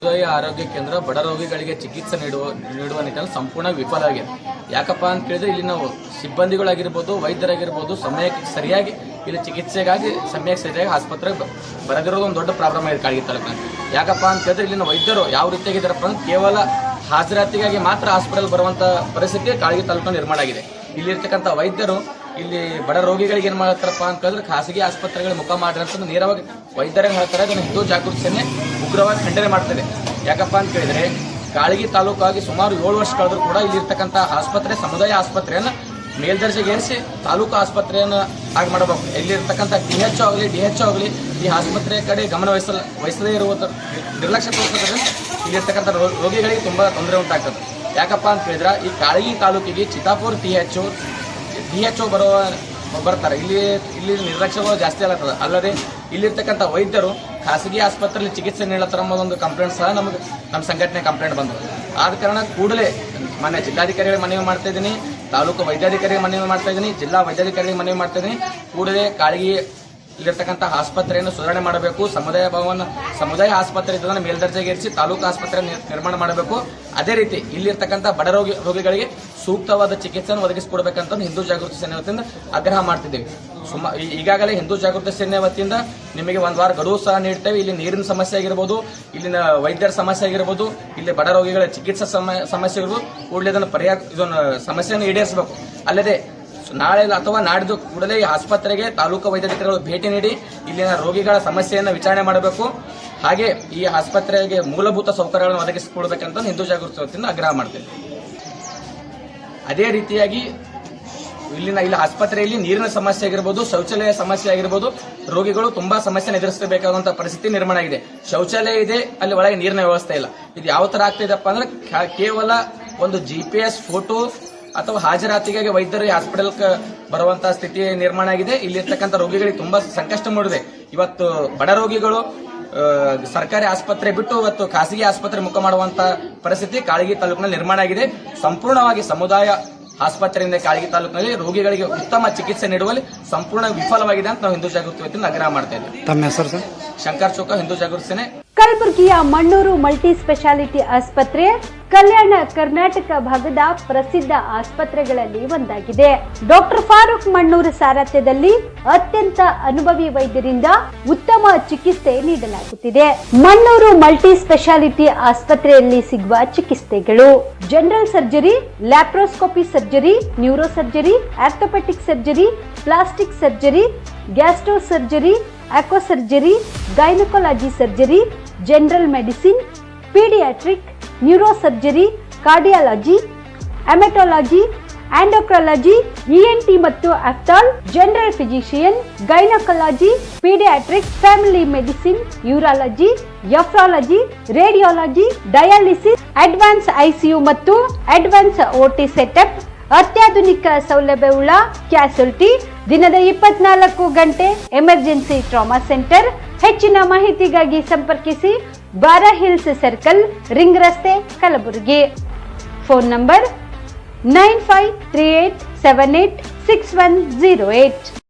ಸಮುದಾಯ ಆರೋಗ್ಯ ಕೇಂದ್ರ ಬಡ ರೋಗಿಗಳಿಗೆ ಚಿಕಿತ್ಸೆ ನೀಡುವ ನಿಟ್ಟಿನಲ್ಲಿ ಸಂಪೂರ್ಣ ವಿಫಲ ಆಗಿದೆ. ಯಾಕಪ್ಪ ಅಂತ ಕೇಳಿದ್ರೆ ಇಲ್ಲಿ ನಾವು ಸಿಬ್ಬಂದಿಗಳಾಗಿರ್ಬೋದು, ವೈದ್ಯರಾಗಿರ್ಬೋದು ಸಮಯಕ್ಕೆ ಸರಿಯಾಗಿ ಇಲ್ಲಿ ಚಿಕಿತ್ಸೆಗಾಗಿ ಸಮಯಕ್ಕೆ ಸರಿಯಾಗಿ ಆಸ್ಪತ್ರೆಗೆ ಬರದಿರೋದು ಒಂದು ದೊಡ್ಡ ಪ್ರಾಬ್ಲಮ್ ಆಗಿದೆ ಕಾಳಗಿ ತಾಲೂಕಿನಲ್ಲಿ. ಯಾಕಪ್ಪ ಅಂತ ಕೇಳಿದ್ರೆ ಇಲ್ಲಿನ ವೈದ್ಯರು ಯಾವ ರೀತಿಯಾಗಿದ್ದಾರಪ್ಪ ಅಂದ್ರೆ ಕೇವಲ ಹಾಜರಾತಿಗಾಗಿ ಮಾತ್ರ ಹಾಸ್ಪಿಟಲ್ ಬರುವಂತ ಪರಿಸ್ಥಿತಿ ಕಾಳಗಿ ತಾಲೂಕಿನಲ್ಲಿ ನಿರ್ಮಾಣ ಆಗಿದೆ. ಇಲ್ಲಿರ್ತಕ್ಕಂಥ ವೈದ್ಯರು ಇಲ್ಲಿ ಬಡ ರೋಗಿಗಳಿಗೆ ಏನ್ ಮಾಡ್ತಾರಪ್ಪ ಅಂತ ಹೇಳಿದ್ರೆ ಖಾಸಗಿ ಆಸ್ಪತ್ರೆಗಳ ಮುಖ ಮಾಡ್ರಿ ಅಂತ ನೇರವಾಗಿ ವೈದ್ಯರಿಗೆ ಹೇಳ್ತಾರೆ. ಅದನ್ನು ಹಿಂದೂ ಜಾಗೃತಿ ಸೇನೆ ಉಗ್ರವಾಗಿ ಖಂಡನೆ ಮಾಡ್ತದೆ. ಯಾಕಪ್ಪ ಅಂತ ಕೇಳಿದ್ರೆ ಕಾಳಗಿ ತಾಲೂಕಾಗಿ ಸುಮಾರು 7 ವರ್ಷ ಕಳೆದ್ರು ಕೂಡ ಇಲ್ಲಿರ್ತಕ್ಕಂಥ ಆಸ್ಪತ್ರೆ ಸಮುದಾಯ ಆಸ್ಪತ್ರೆಯನ್ನ ಮೇಲ್ದರ್ಜೆಗೇರಿಸಿ ತಾಲೂಕು ಆಸ್ಪತ್ರೆಯನ್ನು ಆಗಿ ಮಾಡಬೇಕು. ಇಲ್ಲಿರ್ತಕ್ಕಂಥ THO ಆಗಲಿ DHO ಆಗಲಿ ಈ ಆಸ್ಪತ್ರೆ ಕಡೆ ಗಮನ ವಹಿಸದೇ ಇರುವುದರ ನಿರ್ಲಕ್ಷ್ಯ ತೋರಿಸೋದ್ರಿಂದ ಇಲ್ಲಿರ್ತಕ್ಕಂಥ ರೋಗಿಗಳಿಗೆ ತುಂಬಾ ತೊಂದರೆ ಉಂಟಾಗ್ತದೆ. ಯಾಕಪ್ಪ ಅಂತ ಕೇಳಿದ್ರೆ ಈ ಕಾಳಗಿ ತಾಲೂಕಿಗೆ ಚಿತ್ತಾಪುರ DHO ಬರ್ತಾರೆ. ಇಲ್ಲಿ ನಿರ್ಲಕ್ಷ್ಯಗಳು ಜಾಸ್ತಿ ಆಗತ್ತದ. ಅಲ್ಲದೆ ಇಲ್ಲಿರ್ತಕ್ಕಂಥ ವೈದ್ಯರು ಖಾಸಗಿ ಆಸ್ಪತ್ರೆಯಲ್ಲಿ ಚಿಕಿತ್ಸೆ ನೀಡತ್ತರ ಒಂದು ಕಂಪ್ಲೇಂಟ್ ಸಹ ನಮ್ಮ ಸಂಘಟನೆ ಕಂಪ್ಲೇಂಟ್ ಬಂದವು. ಆದ ಕಾರಣ ಕೂಡಲೇ ಮಾನ್ಯ ಜಿಲ್ಲಾಧಿಕಾರಿಗಳಿಗೆ ಮನವಿ ಮಾಡ್ತಾ ಇದ್ದೀನಿ, ತಾಲೂಕು ವೈದ್ಯಾಧಿಕಾರಿಗೆ ಮನವಿ ಮಾಡ್ತಾ ಇದ್ದೀನಿ, ಜಿಲ್ಲಾ ವೈದ್ಯಾಧಿಕಾರಿಗೆ ಮನವಿ ಮಾಡ್ತಾ ಇದ್ದೀನಿ. ಕೂಡಲೇ ಕಾಳಗಿ ಇಲ್ಲಿರ್ತಕ್ಕಂಥ ಆಸ್ಪತ್ರೆಯನ್ನು ಸುಧಾರಣೆ ಮಾಡಬೇಕು. ಸಮುದಾಯ ಆಸ್ಪತ್ರೆ ಇದ್ದದನ್ನು ಮೇಲ್ದರ್ಜೆಗೇರಿಸಿ ತಾಲೂಕು ಆಸ್ಪತ್ರೆ ನಿರ್ಮಾಣ ಮಾಡಬೇಕು. ಅದೇ ರೀತಿ ಇಲ್ಲಿರ್ತಕ್ಕಂಥ ಬಡ ರೋಗಿಗಳಿಗೆ ಸೂಕ್ತವಾದ ಚಿಕಿತ್ಸೆಯನ್ನು ಒದಗಿಸಿಕೊಡ್ಬೇಕಂತ ಹಿಂದೂ ಜಾಗೃತಿ ಸೇನೆ ವತಿಯಿಂದ ಆಗ್ರಹ ಮಾಡ್ತಿದ್ದೇವೆ. ಈಗಾಗಲೇ ಹಿಂದೂ ಜಾಗೃತಿ ಸೇನೆ ವತಿಯಿಂದ ನಿಮಗೆ 1 ವಾರ ಗಡುವು ಸಹ ನೀಡ್ತೇವೆ. ಇಲ್ಲಿ ನೀರಿನ ಸಮಸ್ಯೆ ಆಗಿರ್ಬೋದು, ಇಲ್ಲಿನ ವೈದ್ಯರ ಸಮಸ್ಯೆ ಆಗಿರ್ಬೋದು, ಇಲ್ಲಿ ಬಡ ರೋಗಿಗಳ ಚಿಕಿತ್ಸಾ ಸಮಸ್ಯೆ ಇರ್ಬೋದು, ಕೂಡಲೇ ಇದನ್ನು ಸಮಸ್ಯೆಯನ್ನು ಈಡೇರಿಸಬೇಕು. ಅಲ್ಲದೆ ನಾಳೆ ಅಥವಾ ನಾಡಿದ್ದು ಕೂಡಲೇ ಈ ಆಸ್ಪತ್ರೆಗೆ ತಾಲೂಕು ವೈದ್ಯಾಧಿಕಾರಿಗಳು ಭೇಟಿ ನೀಡಿ ಇಲ್ಲಿನ ರೋಗಿಗಳ ಸಮಸ್ಯೆಯನ್ನು ವಿಚಾರಣೆ ಮಾಡಬೇಕು. ಹಾಗೆ ಈ ಆಸ್ಪತ್ರೆಗೆ ಮೂಲಭೂತ ಸೌಕರ್ಯಗಳನ್ನು ಒದಗಿಸಿಕೊಡಬೇಕಂತ ಹಿಂದೂ ಜಾಗೃತಿ ವತಿಯಿಂದ ಆಗ್ರಹ ಮಾಡ್ತೇವೆ. ಅದೇ ರೀತಿಯಾಗಿ ಇಲ್ಲಿ ಆಸ್ಪತ್ರೆಯಲ್ಲಿ ನೀರಿನ ಸಮಸ್ಯೆ ಆಗಿರ್ಬೋದು, ಶೌಚಾಲಯ ಸಮಸ್ಯೆ ಆಗಿರ್ಬೋದು, ರೋಗಿಗಳು ತುಂಬಾ ಸಮಸ್ಯೆ ಎದುರಿಸಬೇಕಾಗುವಂತಹ ಪರಿಸ್ಥಿತಿ ನಿರ್ಮಾಣ ಆಗಿದೆ. ಶೌಚಾಲಯ ಇದೆ, ಅಲ್ಲಿ ಒಳಗೆ ನೀರಿನ ವ್ಯವಸ್ಥೆ ಇಲ್ಲ. ಇದು ಯಾವ ತರ ಆಗ್ತಿದೆಪ್ಪ ಅಂದ್ರೆ ಕೇವಲ ಒಂದು GPS ಫೋಟೋ ಅಥವಾ ಹಾಜರಾತಿಗಾಗಿ ವೈದ್ಯರು ಹಾಸ್ಪಿಟಲ್ ಬರುವಂತಹ ಸ್ಥಿತಿ ನಿರ್ಮಾಣ ಆಗಿದೆ. ಇಲ್ಲಿರ್ತಕ್ಕಂಥ ರೋಗಿಗಳಿಗೆ ತುಂಬಾ ಸಂಕಷ್ಟ ಮೂಡಿದೆ. ಇವತ್ತು ಬಡ ರೋಗಿಗಳು ಸರ್ಕಾರಿ ಆಸ್ಪತ್ರೆ ಬಿಟ್ಟು ಇವತ್ತು ಖಾಸಗಿ ಆಸ್ಪತ್ರೆ ಮುಖ ಮಾಡುವಂತಹ ಪರಿಸ್ಥಿತಿ ಕಾಳಗಿ ತಾಲೂಕಿನಲ್ಲಿ ನಿರ್ಮಾಣ ಆಗಿದೆ. ಸಂಪೂರ್ಣವಾಗಿ ಸಮುದಾಯ ಆಸ್ಪತ್ರೆಯಿಂದ ಕಾಳಗಿ ತಾಲೂಕಿನಲ್ಲಿ ರೋಗಿಗಳಿಗೆ ಉತ್ತಮ ಚಿಕಿತ್ಸೆ ನೀಡುವಲ್ಲಿ ಸಂಪೂರ್ಣ ವಿಫಲವಾಗಿದೆ ಅಂತ ನಾವು ಹಿಂದೂ ಜಾಗೃತಿ ವತಿಯಿಂದ ಆಗ್ರಹ ಮಾಡ್ತಾ ಇದ್ದೇವೆ. ತಮ್ಮ ಹೆಸರು ಸರ್? ಶಂಕರ್ ಚೌಕ, ಹಿಂದೂ ಜಾಗೃತಿ ಸೇನೆ. ಕಲಬುರಗಿಯ ಮಣ್ಣೂರು ಮಲ್ಟಿ ಸ್ಪೆಷಾಲಿಟಿ ಆಸ್ಪತ್ರೆ ಕಲ್ಯಾಣ ಕರ್ನಾಟಕ ಭಾಗದ ಪ್ರಸಿದ್ಧ ಆಸ್ಪತ್ರೆಗಳಲ್ಲಿ ಒಂದಾಗಿದೆ. ಡಾಕ್ಟರ್ ಫಾರೂಕ್ ಮಣ್ಣೂರು ಸಾರಥ್ಯದಲ್ಲಿ ಅತ್ಯಂತ ಅನುಭವಿ ವೈದ್ಯರಿಂದ ಉತ್ತಮ ಚಿಕಿತ್ಸೆ ನೀಡಲಾಗುತ್ತಿದೆ. ಮಣ್ಣೂರು ಮಲ್ಟಿ ಸ್ಪೆಷಾಲಿಟಿ ಆಸ್ಪತ್ರೆಯಲ್ಲಿ ಸಿಗುವ ಚಿಕಿತ್ಸೆಗಳು: general surgery, laparoscopy surgery, neuro surgery, orthopaedic surgery, plastic surgery, gastro surgery, ಆಕ್ವಾ surgery, gynaecology surgery, general medicine, paediatric, neuro surgery, cardiology, haematology, endocrinology, ENT ಮತ್ತು ophthal, general physician, gynaecology, paediatric, family medicine, urology, nephrology, radiology, dialysis, advance ICU ಮತ್ತು advance OT setup, ಅತ್ಯಾಧುನಿಕ ಸೌಲಭ್ಯವುಳ್ಳ ಕ್ಯಾಸುಲಿಟಿ, ದಿನದ 24 ಗಂಟೆ emergency trauma centre. ಹೆಚ್ಚಿನ ಮಾಹಿತಿಗಾಗಿ ಸಂಪರ್ಕಿಸಿ ಬಾರಾ hills circle, ring ರಸ್ತೆ, ಕಲಬುರಗಿ. Phone number 9538786108.